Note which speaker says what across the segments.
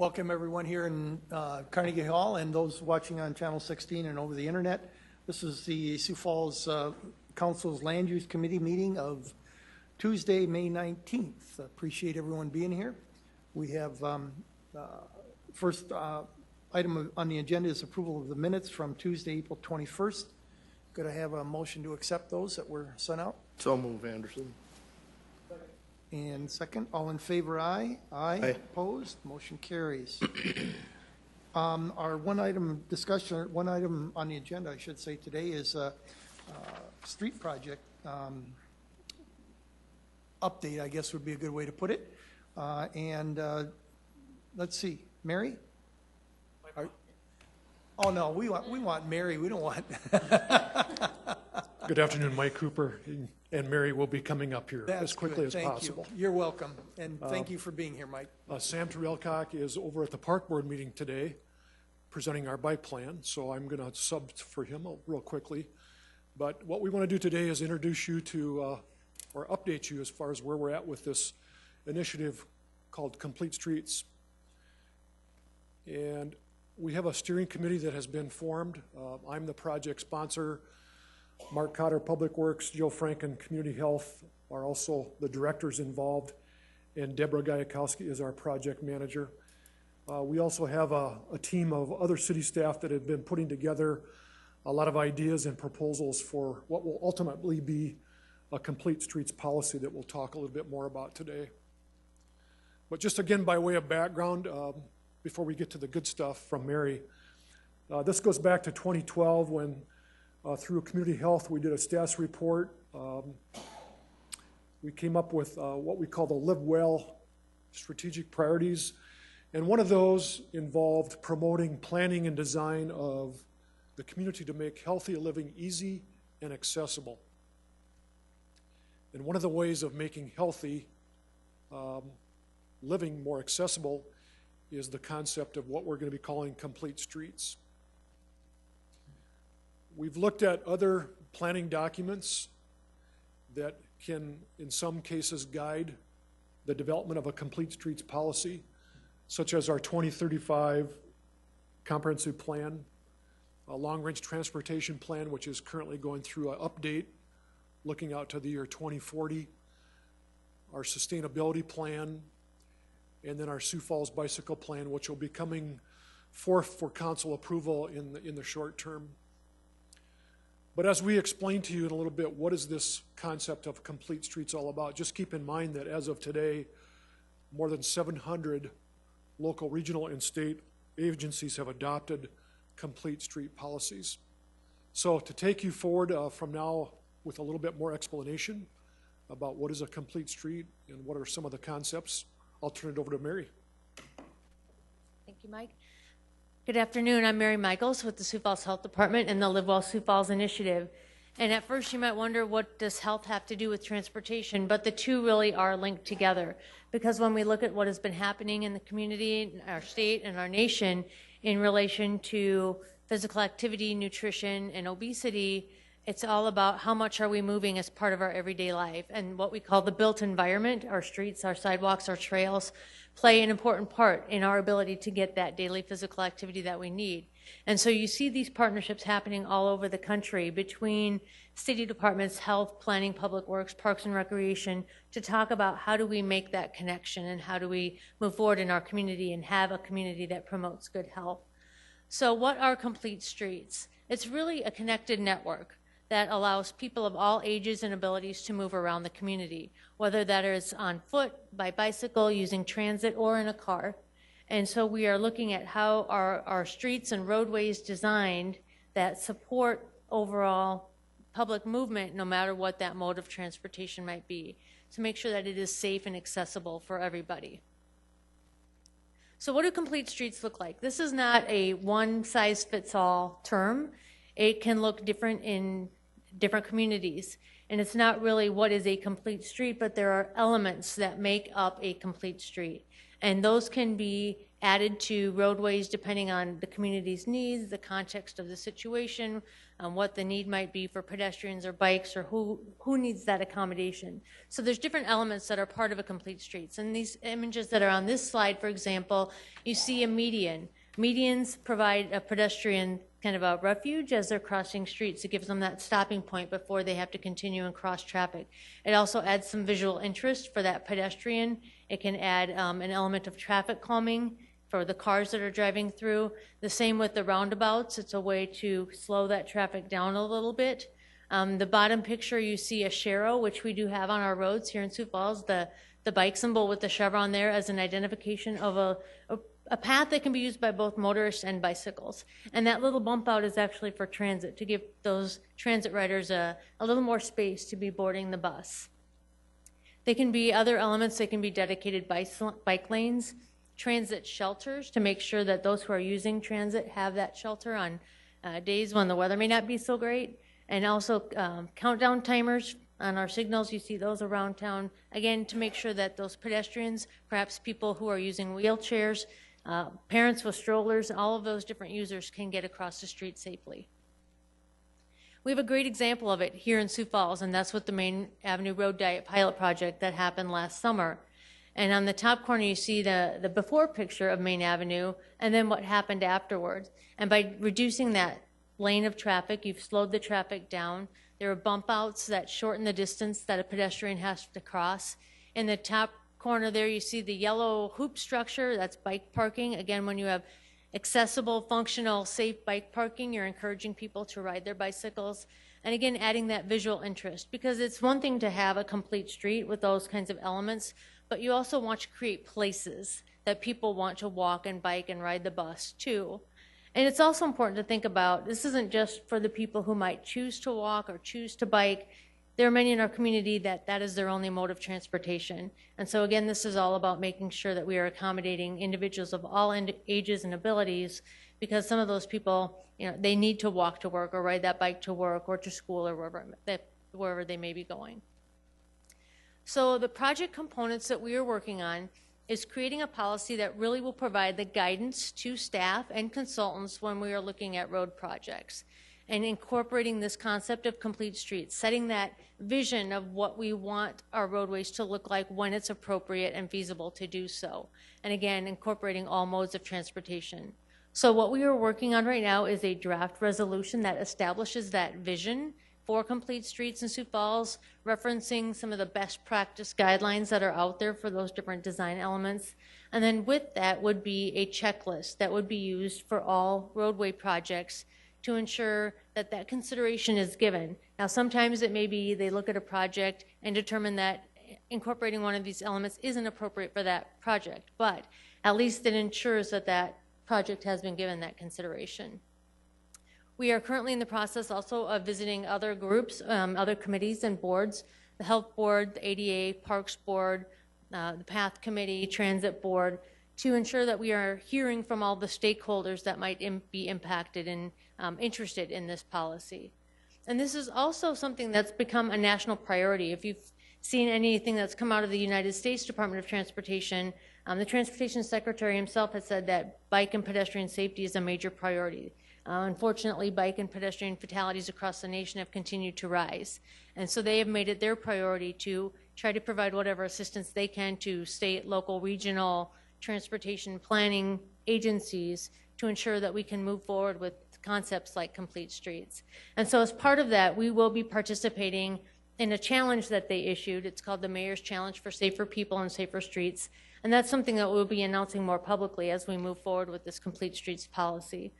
Speaker 1: Welcome everyone here in Carnegie Hall and those watching on Channel 16 and over the internet. This is the Sioux Falls Council's Land Use Committee meeting of Tuesday, May 19th. Appreciate everyone being here. We have first item on the agenda is approval of the minutes from Tuesday, April 21st. Could I have a motion to accept those that were sent out?
Speaker 2: So move, Anderson.
Speaker 1: And second, all in favor, aye. Aye. Opposed, motion carries. Our one item discussion, one item on the agenda, I should say today, is a street project update, I guess would be a good way to put it. Let's see, Mary? Oh no, we want Mary. We don't want.
Speaker 3: Good afternoon, Mike Cooper, and Mary will be coming up here
Speaker 1: That's
Speaker 3: as quickly
Speaker 1: good.
Speaker 3: as possible.
Speaker 1: You. You're welcome, and thank you for being here, Mike.
Speaker 3: Sam Terrellcock is over at the park board meeting today, presenting our bike plan. So I'm going to sub for him real quickly. But what we want to do today is introduce you to, or update you as far as where we're at with this initiative called Complete Streets. And we have a steering committee that has been formed. I'm the project sponsor. Mark Cotter, Public Works, Joe Franken, Community Health are also the directors involved, and Deborah Gajekowski is our project manager. We also have a team of other city staff that have been putting together a lot of ideas and proposals for what will ultimately be a complete streets policy that we'll talk a little bit more about today. But just again, by way of background, before we get to the good stuff from Mary, this goes back to 2012 when through Community Health we did a status report. We came up with what we call the Live Well strategic priorities, and one of those involved promoting planning and design of the community to make healthy living easy and accessible. And one of the ways of making healthy living more accessible is the concept of what we're going to be calling complete streets. We've looked at other planning documents that can, in some cases, guide the development of a complete streets policy, such as our 2035 comprehensive plan, a long-range transportation plan, which is currently going through an update, looking out to the year 2040, our sustainability plan, and then our Sioux Falls bicycle plan, which will be coming forth for council approval in the short term. But as we explain to you in a little bit, what is this concept of complete streets all about? Just keep in mind that as of today, more than 700 local, regional, and state agencies have adopted complete street policies. So to take you forward from now with a little bit more explanation about what is a complete street and what are some of the concepts, I'll turn it over to Mary.
Speaker 4: Thank you, Mike. Good afternoon. I'm Mary Michaels with the Sioux Falls Health Department and the Live Well Sioux Falls Initiative. And at first you might wonder, what does health have to do with transportation? But the two really are linked together, because when we look at what has been happening in the community, our state, and our nation in relation to physical activity, nutrition, and obesity, it's all about how much are we moving as part of our everyday life. And what we call the built environment, our streets, our sidewalks, our trails, play an important part in our ability to get that daily physical activity that we need. And so you see these partnerships happening all over the country between city departments, health, planning, public works, parks and recreation, to talk about how do we make that connection and how do we move forward in our community and have a community that promotes good health. So what are complete streets? It's really a connected network that allows people of all ages and abilities to move around the community, whether that is on foot, by bicycle, using transit, or in a car. And so we are looking at how our streets and roadways designed that support overall public movement, no matter what that mode of transportation might be, to make sure that it is safe and accessible for everybody. So what do complete streets look like? This is not a one-size-fits-all term. It can look different in different communities. And it's not really what is a complete street, but there are elements that make up a complete street. And those can be added to roadways depending on the community's needs, the context of the situation, what the need might be for pedestrians or bikes, or who needs that accommodation. So there's different elements that are part of a complete streets. And these images that are on this slide, for example, you see a median. Medians provide a pedestrian kind of a refuge as they're crossing streets. It gives them that stopping point before they have to continue and cross traffic. It also adds some visual interest for that pedestrian. It can add an element of traffic calming for the cars that are driving through. The same with the roundabouts. It's a way to slow that traffic down a little bit. The bottom picture, you see a Shero, which we do have on our roads here in Sioux Falls, the bike symbol with the chevron there as an identification of a path that can be used by both motorists and bicycles. And that little bump out is actually for transit, to give those transit riders a little more space to be boarding the bus. They can be other elements. They can be dedicated bike lanes, transit shelters to make sure that those who are using transit have that shelter on days when the weather may not be so great. And also countdown timers on our signals. You see those around town, again, to make sure that those pedestrians, perhaps people who are using wheelchairs, parents with strollers, all of those different users can get across the street safely. We have a great example of it here in Sioux Falls, and that's with the Main Avenue Road Diet pilot project that happened last summer. And on the top corner, you see the before picture of Main Avenue, and then what happened afterwards. And by reducing that lane of traffic, you've slowed the traffic down. There are bump outs that shorten the distance that a pedestrian has to cross. In the top corner there, you see the yellow hoop structure. That's bike parking. Again, when you have accessible, functional, safe bike parking, you're encouraging people to ride their bicycles. And again, adding that visual interest, because it's one thing to have a complete street with those kinds of elements, but you also want to create places that people want to walk and bike and ride the bus too. And it's also important to think about, this isn't just for the people who might choose to walk or choose to bike. There are many in our community that is their only mode of transportation. And so again, this is all about making sure that we are accommodating individuals of all ages and abilities, because some of those people, they need to walk to work or ride that bike to work or to school or wherever they may be going. So the project components that we are working on is creating a policy that really will provide the guidance to staff and consultants when we are looking at road projects, and incorporating this concept of complete streets, setting that vision of what we want our roadways to look like when it's appropriate and feasible to do so. And again, incorporating all modes of transportation. So what we are working on right now is a draft resolution that establishes that vision for complete streets in Sioux Falls, referencing some of the best practice guidelines that are out there for those different design elements. And then with that would be a checklist that would be used for all roadway projects to ensure that that consideration is given. Now, sometimes it may be they look at a project and determine that incorporating one of these elements isn't appropriate for that project, but at least it ensures that that project has been given that consideration. We are currently in the process also of visiting other groups, other committees and boards, the Health Board, the ADA, Parks Board, the Path Committee, Transit Board, to ensure that we are hearing from all the stakeholders that might be impacted and interested in this policy. And this is also something that's become a national priority. If you've seen anything that's come out of the United States Department of Transportation, the Transportation Secretary himself has said that bike and pedestrian safety is a major priority. Unfortunately, bike and pedestrian fatalities across the nation have continued to rise. And so they have made it their priority to try to provide whatever assistance they can to state, local, regional transportation planning agencies to ensure that we can move forward with concepts like complete streets. And so as part of that, we will be participating in a challenge that they issued. It's called the Mayor's Challenge for Safer People and Safer Streets. And that's something that we'll be announcing more publicly as we move forward with this complete streets policy.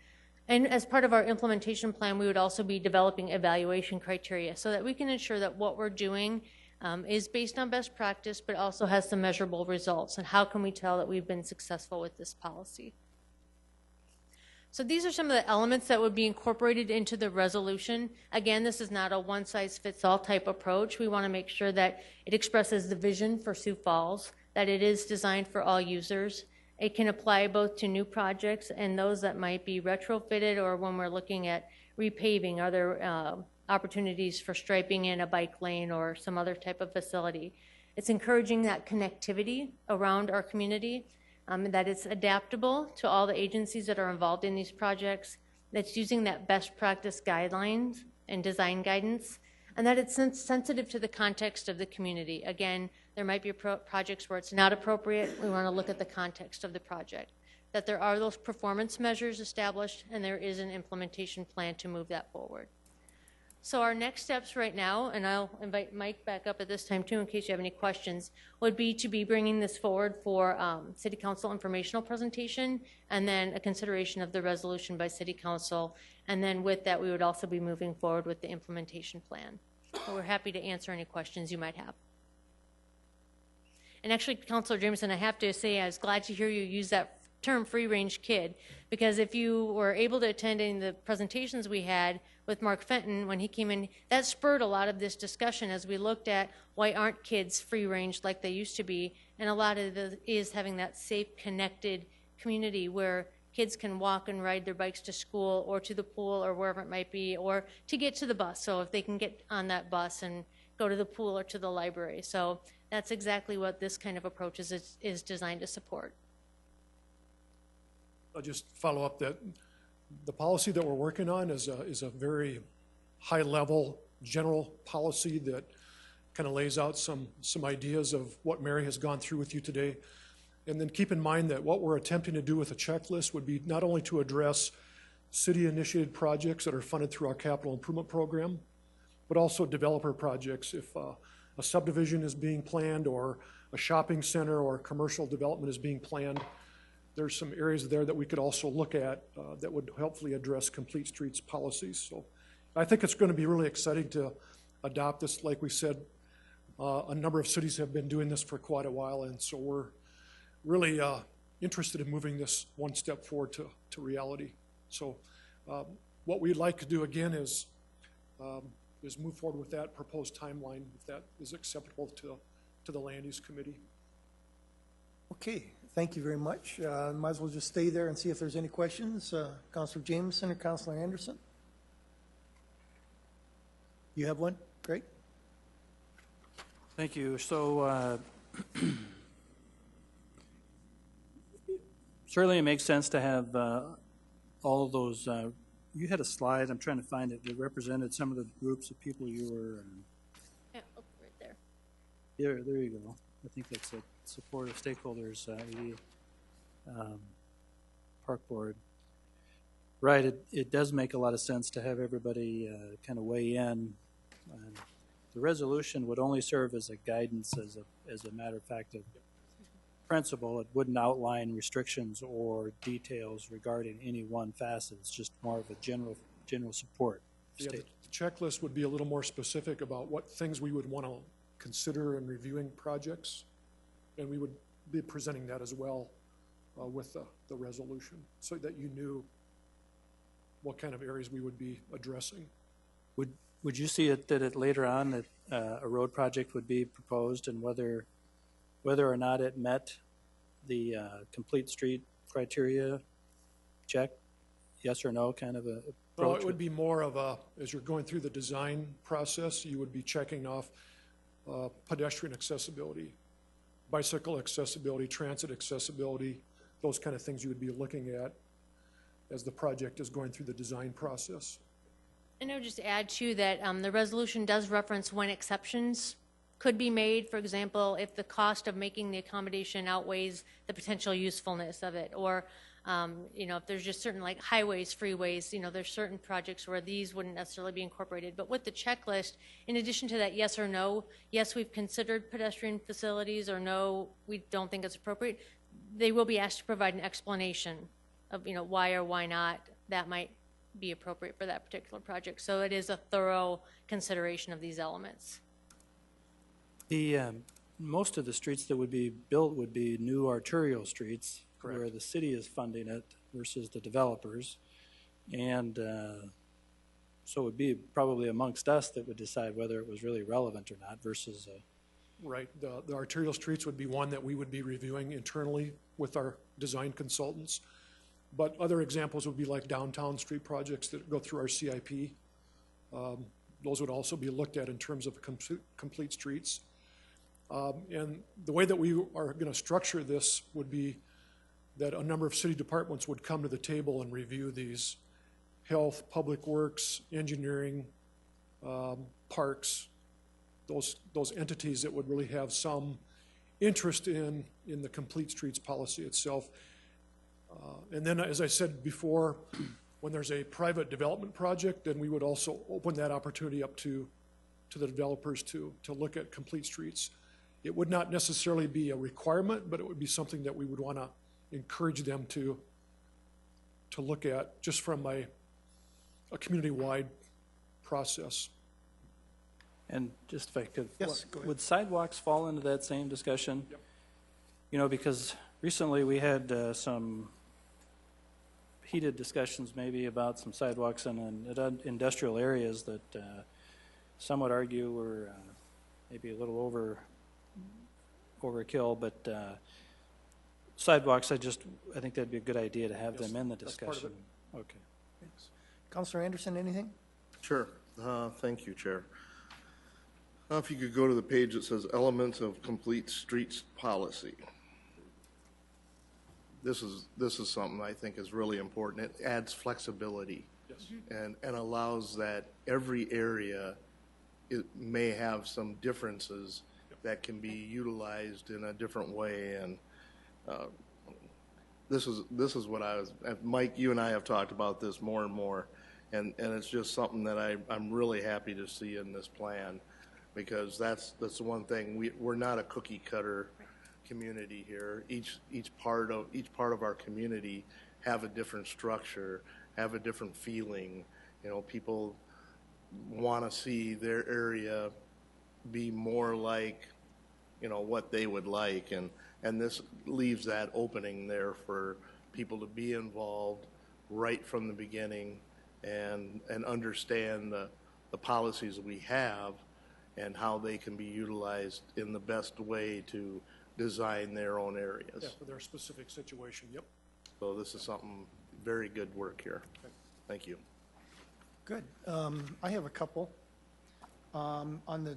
Speaker 4: And as part of our implementation plan, we would also be developing evaluation criteria so that we can ensure that what we're doing is based on best practice, but also has some measurable results. And how can we tell that we've been successful with this policy? So these are some of the elements that would be incorporated into the resolution. Again, this is not a one-size-fits-all type approach. We want to make sure that it expresses the vision for Sioux Falls, that it is designed for all users. It can apply both to new projects and those that might be retrofitted, or when we're looking at repaving, are there opportunities for striping in a bike lane or some other type of facility. It's encouraging that connectivity around our community. that it's adaptable to all the agencies that are involved in these projects, that's using that best practice guidelines and design guidance, and that it's sensitive to the context of the community. Again, there might be projects where it's not appropriate. We want to look at the context of the project. That there are those performance measures established, and there is an implementation plan to move that forward. So our next steps right now, and I'll invite Mike back up at this time too in case you have any questions, would be to be bringing this forward for City Council informational presentation, and then a consideration of the resolution by City Council. And then with that, we would also be moving forward with the implementation plan. So we're happy to answer any questions you might have. And actually, Councilor Jameson, I have to say I was glad to hear you use that term free-range kid, because if you were able to attend any of the presentations we had with Mark Fenton when he came in, that spurred a lot of this discussion as we looked at why aren't kids free-range like they used to be, and a lot of it is having that safe, connected community where kids can walk and ride their bikes to school or to the pool or wherever it might be, or to get to the bus, so if they can get on that bus and go to the pool or to the library. So that's exactly what this kind of approach is designed to support.
Speaker 3: I'll just follow up that the policy that we're working on is a very high-level general policy that kind of lays out some ideas of what Mary has gone through with you today. And then keep in mind that what we're attempting to do with a checklist would be not only to address city-initiated projects that are funded through our capital improvement program, but also developer projects. If a subdivision is being planned, or a shopping center or commercial development is being planned, there's some areas there that we could also look at that would helpfully address complete streets policies. So I think it's going to be really exciting to adopt this. Like we said, a number of cities have been doing this for quite a while, and so we're really interested in moving this one step forward to reality. So what we'd like to do again is move forward with that proposed timeline, if that is acceptable to the Land Use Committee.
Speaker 1: Okay, thank you very much. Might as well just stay there and see if there's any questions. Councilor Jameson or Councilor Anderson? You have one? Great.
Speaker 2: Thank you. So certainly it makes sense to have all of those. You had a slide, I'm trying to find it, that represented some of the groups of people you were.
Speaker 4: Yeah, oh, right there.
Speaker 2: There you go. I think that's it. Support of stakeholders, Park Board. Right, it does make a lot of sense to have everybody kind of weigh in. The resolution would only serve as a guidance, as a matter of fact, of principle. It wouldn't outline restrictions or details regarding any one facet. It's just more of a general support.
Speaker 3: Yeah, the checklist would be a little more specific about what things we would want to consider in reviewing projects, and we would be presenting that as well with the resolution, so that you knew what kind of areas we would be addressing.
Speaker 2: Would you see it that later on that a road project would be proposed, and whether or not it met the complete street criteria check, yes or no kind of a approach?
Speaker 3: Well, it would be more of a, as you're going through the design process, you would be checking off pedestrian accessibility, bicycle accessibility, transit accessibility, those kind of things you would be looking at as the project is going through the design process.
Speaker 4: And I would just add too that the resolution does reference when exceptions could be made. For example, if the cost of making the accommodation outweighs the potential usefulness of it, or if there's just certain like highways, freeways, there's certain projects where these wouldn't necessarily be incorporated. But with the checklist, in addition to that yes or no, yes, we've considered pedestrian facilities, or no, we don't think it's appropriate, they will be asked to provide an explanation of why or why not that might be appropriate for that particular project. So it is a thorough consideration of these elements.
Speaker 2: The most of the streets that would be built would be new arterial streets. Correct. Where the city is funding it versus the developers, and so it would be probably amongst us that would decide whether it was really relevant or not versus
Speaker 3: right. The arterial streets would be one that we would be reviewing internally with our design consultants. But other examples would be like downtown street projects that go through our CIP. Those would also be looked at in terms of complete streets. And the way that we are going to structure this would be that a number of city departments would come to the table and review these: health, public works, engineering, parks, those entities that would really have some interest in the complete streets policy itself. And then, as I said before, when there's a private development project, then we would also open that opportunity up to the developers to look at complete streets. It would not necessarily be a requirement, but it would be something that we would want to encourage them to look at, just from a community-wide process.
Speaker 2: And just if I could,
Speaker 1: Yes, go ahead.
Speaker 2: would sidewalks fall into that same discussion?
Speaker 3: Yep.
Speaker 2: You know, because recently we had some heated discussions maybe about some sidewalks in industrial areas that some would argue were maybe a little overkill, but sidewalks, I think that'd be a good idea to have
Speaker 3: Yes,
Speaker 2: them in the
Speaker 3: that's part of
Speaker 2: discussion. Okay.
Speaker 1: Thanks. Councilor Anderson, anything?
Speaker 5: Sure. Thank you, Chair. If you could go to the page that says Elements of Complete Streets Policy. This is something I think is really important. It adds flexibility.
Speaker 3: Yes.
Speaker 5: And allows that every area may have some differences that can be utilized in a different way. And this is what Mike, you and I have talked about this more and more, and it's just something that I'm really happy to see in this plan, because that's the one thing. We're not a cookie cutter community here. Each part of our community have a different structure, have a different feeling. You know, people want to see their area be more like, you know, what they would like, and this leaves that opening there for people to be involved right from the beginning and understand the policies we have and how they can be utilized in the best way to design their own areas.
Speaker 3: Yeah, for their specific situation, yep.
Speaker 5: So this is something, very good work here. Thank you.
Speaker 1: Good. I have a couple. On the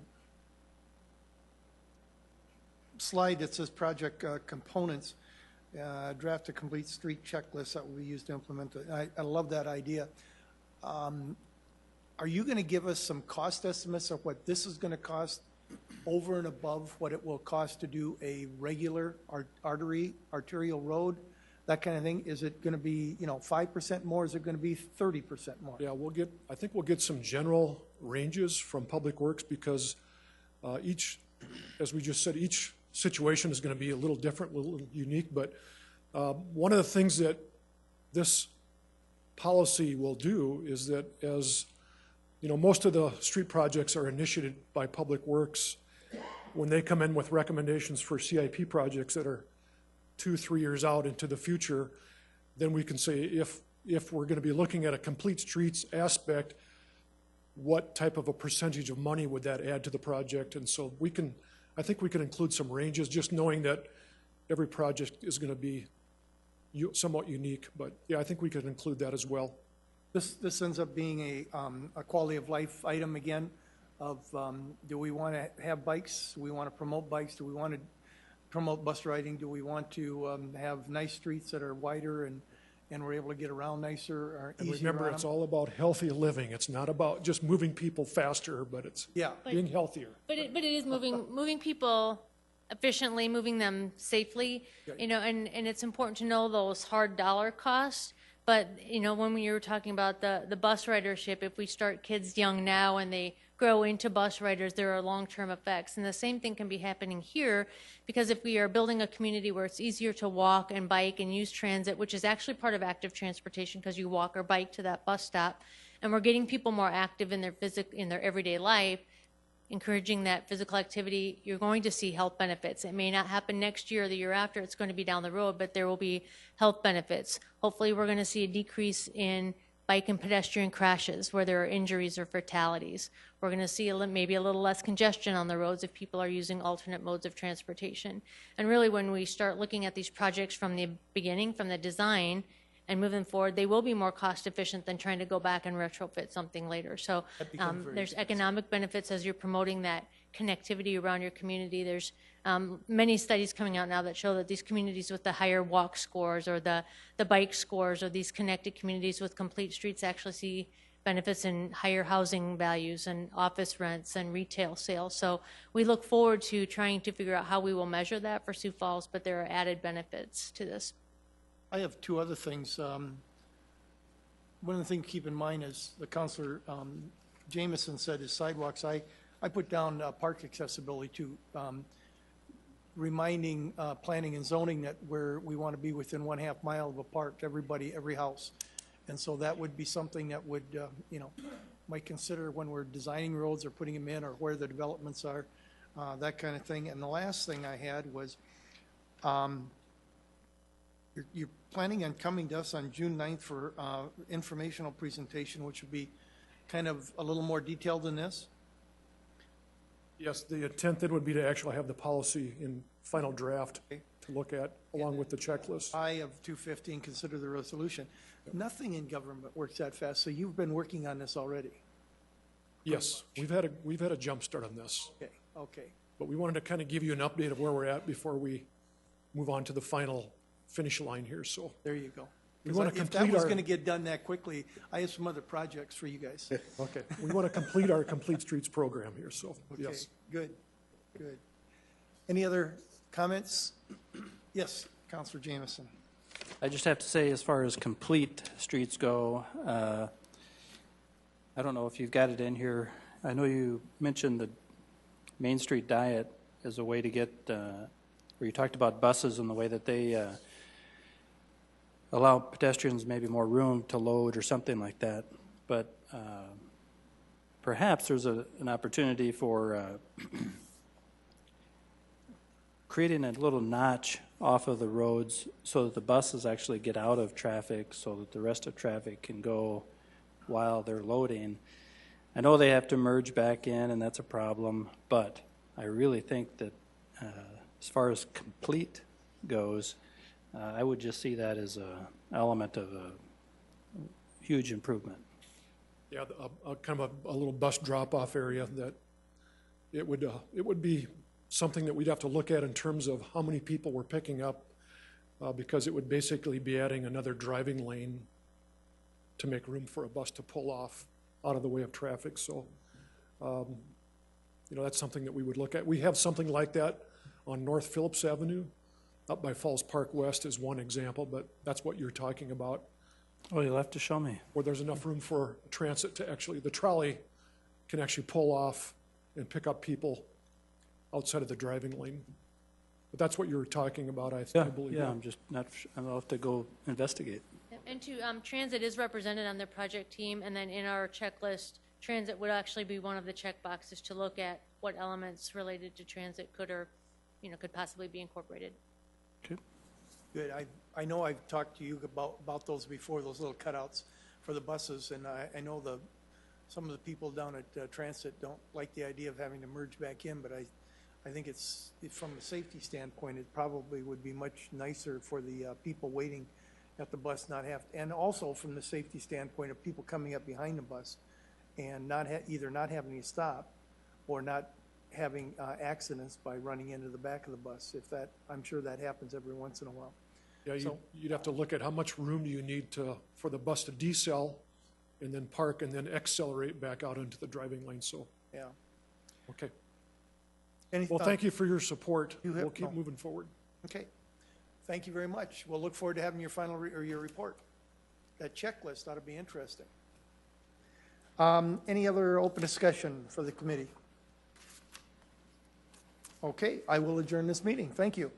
Speaker 1: slide that says project components, draft a complete street checklist that will be used to implement it. I love that idea. Are you going to give us some cost estimates of what this is going to cost over and above what it will cost to do a regular arterial road, that kind of thing? Is it going to be, 5% more? Is it going to be 30% more?
Speaker 3: Yeah, I think we'll get some general ranges from Public Works, because as we just said, each situation is going to be a little different, a little unique. But one of the things that this policy will do is that, as you know, most of the street projects are initiated by Public Works. When they come in with recommendations for CIP projects that are 2-3 years out into the future, then we can say, if we're going to be looking at a complete streets aspect, what type of a percentage of money would that add to the project? And so I think we can include some ranges, just knowing that every project is going to be somewhat unique. But yeah, I think we could include that as well.
Speaker 1: This ends up being a quality of life item again of, do we want to have bikes? Do we want to promote bikes? Do we want to promote bus riding? Do we want to have nice streets that are wider and we're able to get around nicer or
Speaker 3: And
Speaker 1: easier
Speaker 3: remember,
Speaker 1: on
Speaker 3: it's
Speaker 1: them?
Speaker 3: all about healthy living. It's not about just moving people faster, but it's
Speaker 1: Yeah.
Speaker 3: being healthier.
Speaker 4: But it is moving people efficiently, moving them safely, and it's important to know those hard dollar costs. But, when we were talking about the bus ridership, if we start kids young now and they grow into bus riders, there are long-term effects. And the same thing can be happening here, because if we are building a community where it's easier to walk and bike and use transit, which is actually part of active transportation because you walk or bike to that bus stop, and we're getting people more active in their everyday life, encouraging that physical activity, you're going to see health benefits. It may not happen next year or the year after, it's going to be down the road, but there will be health benefits. Hopefully we're going to see a decrease in bike and pedestrian crashes where there are injuries or fatalities. We're going to see maybe a little less congestion on the roads if people are using alternate modes of transportation. And really, when we start looking at these projects from the beginning, from the design, and moving forward, they will be more cost efficient than trying to go back and retrofit something later. So
Speaker 1: That becomes very
Speaker 4: there's
Speaker 1: expensive.
Speaker 4: economic benefits as you're promoting that connectivity around your community. There's Many studies coming out now that show that these communities with the higher walk scores or the bike scores or these connected communities with complete streets actually see benefits in higher housing values and office rents and retail sales. So we look forward to trying to figure out how we will measure that for Sioux Falls, but there are added benefits to this.
Speaker 1: I have two other things. One of the things to keep in mind is the Councilor Jameson said is sidewalks. I put down park accessibility too, reminding planning and zoning that where we want to be within 1/2 mile of a park, everybody, every house. And so that would be something that would, might consider when we're designing roads or putting them in or where the developments are, that kind of thing. And the last thing I had was, you're planning on coming to us on June 9th for informational presentation, which would be kind of a little more detailed than this?
Speaker 3: Yes, the intent then would be to actually have the policy in final draft to look at, along with the checklist.
Speaker 1: I of 215 consider the resolution. Nothing in government works that fast, so you've been working on this already?
Speaker 3: Yes, we've had a jump start on this,
Speaker 1: Okay.
Speaker 3: but we wanted to kind of give you an update of where we're at before we move on to the final finish line here, so.
Speaker 1: There you go.
Speaker 3: We want to
Speaker 1: If that
Speaker 3: complete
Speaker 1: was
Speaker 3: our,
Speaker 1: going to get done that quickly, I have some other projects for you guys.
Speaker 3: okay, we want to complete our Complete Streets program here, so,
Speaker 1: Okay,
Speaker 3: yes.
Speaker 1: good. Any other comments? Yes, Councilor Jameson.
Speaker 2: I just have to say, as far as complete streets go, I don't know if you've got it in here. I know you mentioned the Main Street diet as a way to get, where you talked about buses and the way that they allow pedestrians maybe more room to load or something like that. But perhaps there's an opportunity for creating a little notch off of the roads so that the buses actually get out of traffic so that the rest of traffic can go while they're loading. I know they have to merge back in, and that's a problem, but I really think that as far as complete goes, I would just see that as an element of a huge improvement.
Speaker 3: Yeah, kind of a little bus drop-off area that it would be something that we'd have to look at in terms of how many people we're picking up, because it would basically be adding another driving lane to make room for a bus to pull off out of the way of traffic. So, that's something that we would look at. We have something like that on North Phillips Avenue, up by Falls Park West is one example, but that's what you're talking about,
Speaker 2: Oh, you'll have to show me.
Speaker 3: where there's enough room for transit to actually, the trolley can actually pull off and pick up people outside of the driving lane. But that's what you were talking about, I believe.
Speaker 2: Yeah, I'm just not, I'll have to go investigate.
Speaker 4: And transit is represented on the project team, and then in our checklist, transit would actually be one of the check boxes to look at what elements related to transit could possibly be incorporated.
Speaker 2: Okay.
Speaker 1: Good. I know I've talked to you about those before, those little cutouts for the buses, and I know some of the people down at Transit don't like the idea of having to merge back in, but I think it's, from a safety standpoint, it probably would be much nicer for the people waiting at the bus and also from the safety standpoint of people coming up behind the bus and either not having to stop or not having accidents by running into the back of the bus. I'm sure that happens every once in a while.
Speaker 3: Yeah, you'd have to look at how much room do you need for the bus to decel and then park and then accelerate back out into the driving lane, so.
Speaker 1: Yeah.
Speaker 3: Okay.
Speaker 1: Anything?
Speaker 3: Well, thank you for your support.
Speaker 1: You have-
Speaker 3: We'll keep
Speaker 1: no.
Speaker 3: moving forward.
Speaker 1: Okay. Thank you very much. We'll look forward to having your final or your report. That checklist ought to be interesting. Any other open discussion for the committee? Okay, I will adjourn this meeting. Thank you.